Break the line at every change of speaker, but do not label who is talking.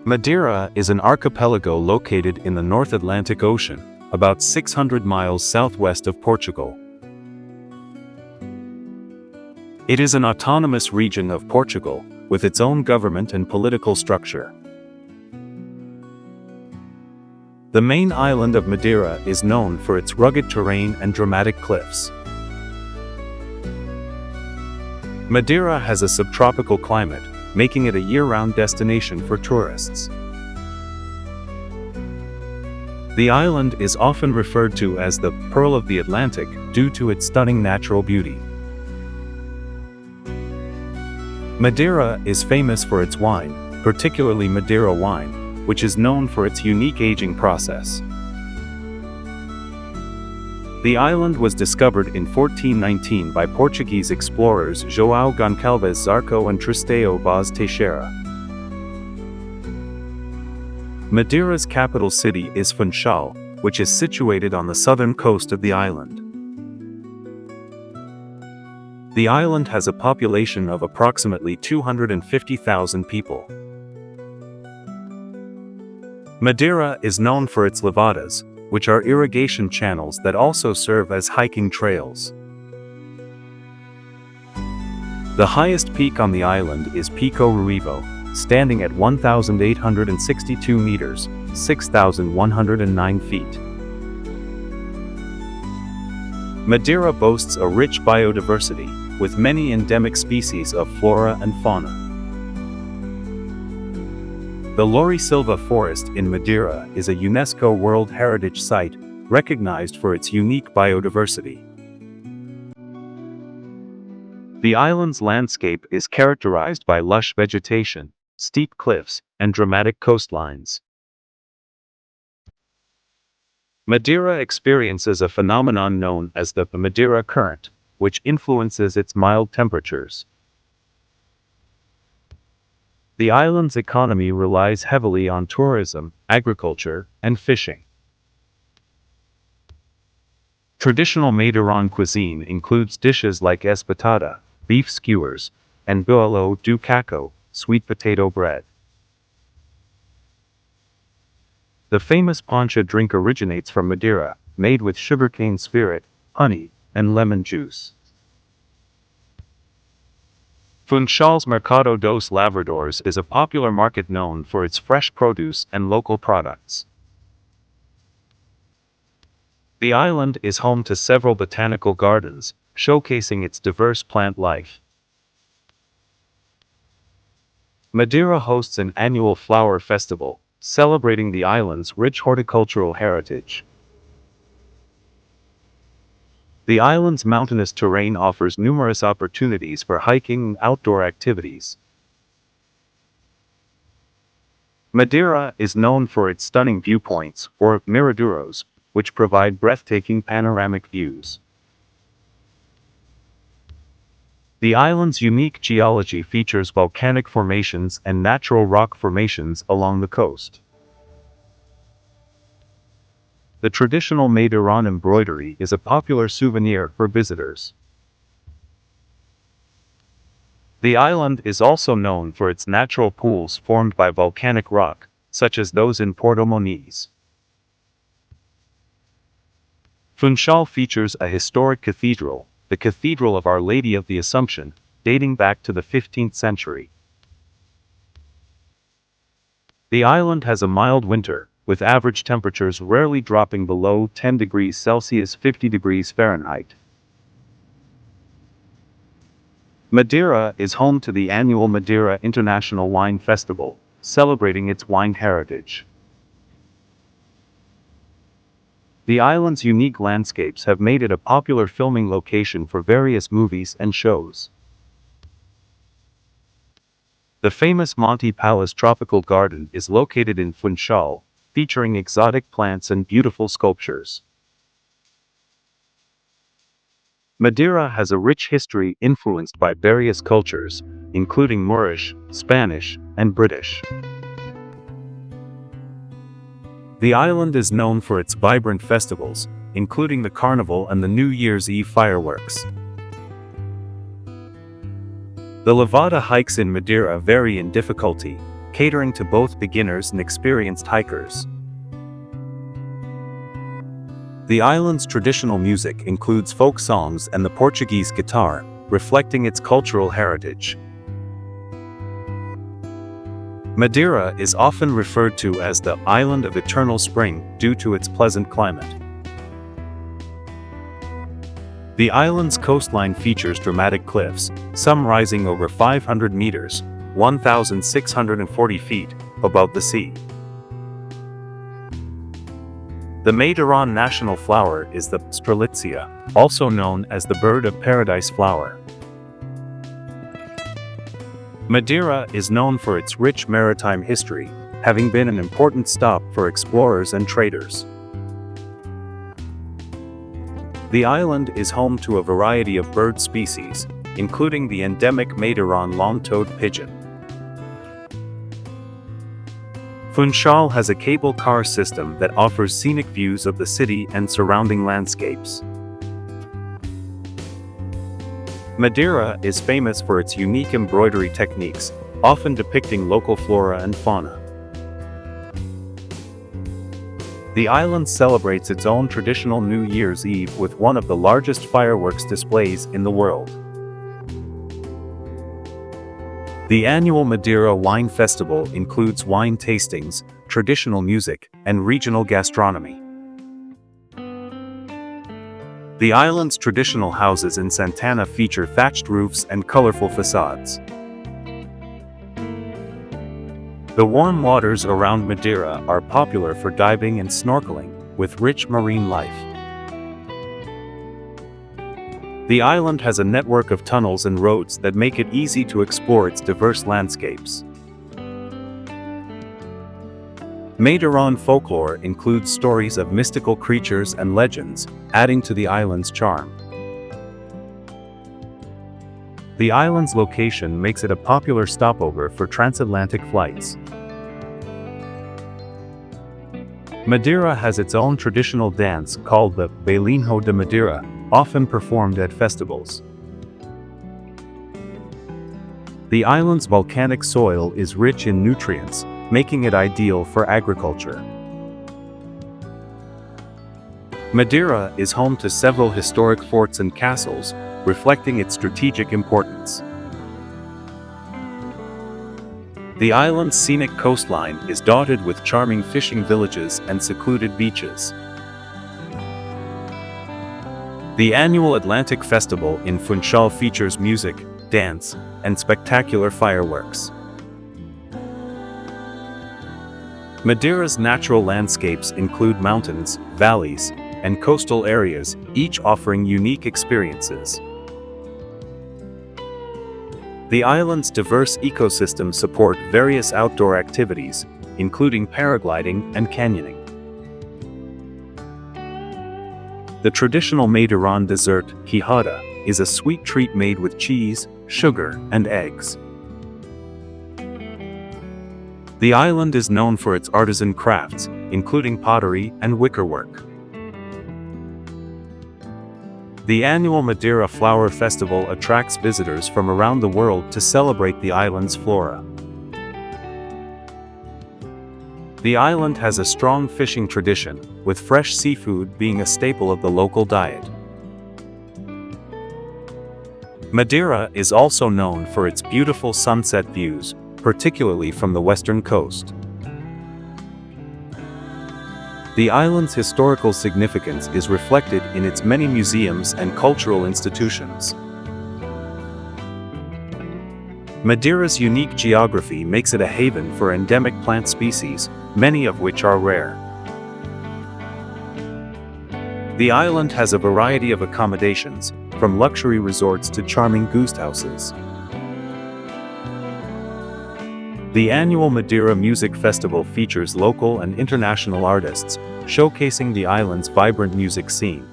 Madeira is an archipelago located in the North Atlantic Ocean, about 600 miles southwest of Portugal. It is an autonomous region of Portugal, with its own government and political structure. The main island of Madeira is known for its rugged terrain and dramatic cliffs. Madeira has a subtropical climate, making it a year-round destination for tourists. The island is often referred to as the Pearl of the Atlantic due to its stunning natural beauty. Madeira is famous for its wine, particularly Madeira wine, which is known for its unique aging process. The island was discovered in 1419 by Portuguese explorers João Gonçalves Zarco and Tristão Vaz Teixeira. Madeira's capital city is Funchal, which is situated on the southern coast of the island. The island has a population of approximately 250,000 people. Madeira is known for its levadas, which are irrigation channels that also serve as hiking trails. The highest peak on the island is Pico Ruivo, standing at 1,862 meters, 6,109 feet. Madeira boasts a rich biodiversity, with many endemic species of flora and fauna. The Louri Silva Forest in Madeira is a UNESCO World Heritage Site, recognized for its unique biodiversity. The island's landscape is characterized by lush vegetation, steep cliffs, and dramatic coastlines. Madeira experiences a phenomenon known as the Madeira Current, which influences its mild temperatures. The island's economy relies heavily on tourism, agriculture, and fishing. Traditional Madeiran cuisine includes dishes like espetada, beef skewers, and bolo do caco, sweet potato bread. The famous pancha drink originates from Madeira, made with sugarcane spirit, honey, and lemon juice. Funchal's Mercado dos Lavradores is a popular market known for its fresh produce and local products. The island is home to several botanical gardens, showcasing its diverse plant life. Madeira hosts an annual flower festival, celebrating the island's rich horticultural heritage. The island's mountainous terrain offers numerous opportunities for hiking and outdoor activities. Madeira is known for its stunning viewpoints, or miraduros, which provide breathtaking panoramic views. The island's unique geology features volcanic formations and natural rock formations along the coast. The traditional Madeiran embroidery is a popular souvenir for visitors. The island is also known for its natural pools formed by volcanic rock, such as those in Porto Moniz. Funchal features a historic cathedral, the Cathedral of Our Lady of the Assumption, dating back to the 15th century. The island has a mild winter, with average temperatures rarely dropping below 10 degrees Celsius (50 degrees Fahrenheit). Madeira is home to the annual Madeira International Wine Festival, celebrating its wine heritage. The island's unique landscapes have made it a popular filming location for various movies and shows. The famous Monte Palace Tropical Garden is located in Funchal, featuring exotic plants and beautiful sculptures. Madeira has a rich history influenced by various cultures, including Moorish, Spanish, and British. The island is known for its vibrant festivals, including the Carnival and the New Year's Eve fireworks. The Levada hikes in Madeira vary in difficulty, catering to both beginners and experienced hikers. The island's traditional music includes folk songs and the Portuguese guitar, reflecting its cultural heritage. Madeira is often referred to as the Island of Eternal Spring due to its pleasant climate. The island's coastline features dramatic cliffs, some rising over 500 meters, 1,640 feet, above the sea. The Madeiran national flower is the strelitzia, also known as the bird of paradise flower. Madeira is known for its rich maritime history, having been an important stop for explorers and traders. The island is home to a variety of bird species, including the endemic Madeiran long-toed pigeon. Funchal has a cable car system that offers scenic views of the city and surrounding landscapes. Madeira is famous for its unique embroidery techniques, often depicting local flora and fauna. The island celebrates its own traditional New Year's Eve with one of the largest fireworks displays in the world. The annual Madeira Wine Festival includes wine tastings, traditional music, and regional gastronomy. The island's traditional houses in Santana feature thatched roofs and colorful facades. The warm waters around Madeira are popular for diving and snorkeling, with rich marine life. The island has a network of tunnels and roads that make it easy to explore its diverse landscapes. Madeiran folklore includes stories of mystical creatures and legends, adding to the island's charm. The island's location makes it a popular stopover for transatlantic flights. Madeira has its own traditional dance called the Bailinho de Madeira, often performed at festivals. The island's volcanic soil is rich in nutrients, making it ideal for agriculture. Madeira is home to several historic forts and castles, reflecting its strategic importance. The island's scenic coastline is dotted with charming fishing villages and secluded beaches. The annual Atlantic Festival in Funchal features music, dance, and spectacular fireworks. Madeira's natural landscapes include mountains, valleys, and coastal areas, each offering unique experiences. The island's diverse ecosystems support various outdoor activities, including paragliding and canyoning. The traditional Madeiran dessert, quijada, is a sweet treat made with cheese, sugar, and eggs. The island is known for its artisan crafts, including pottery and wickerwork. The annual Madeira Flower Festival attracts visitors from around the world to celebrate the island's flora. The island has a strong fishing tradition, with fresh seafood being a staple of the local diet. Madeira is also known for its beautiful sunset views, particularly from the western coast. The island's historical significance is reflected in its many museums and cultural institutions. Madeira's unique geography makes it a haven for endemic plant species, many of which are rare. The island has a variety of accommodations, from luxury resorts to charming guest houses. The annual Madeira Music Festival features local and international artists, showcasing the island's vibrant music scene.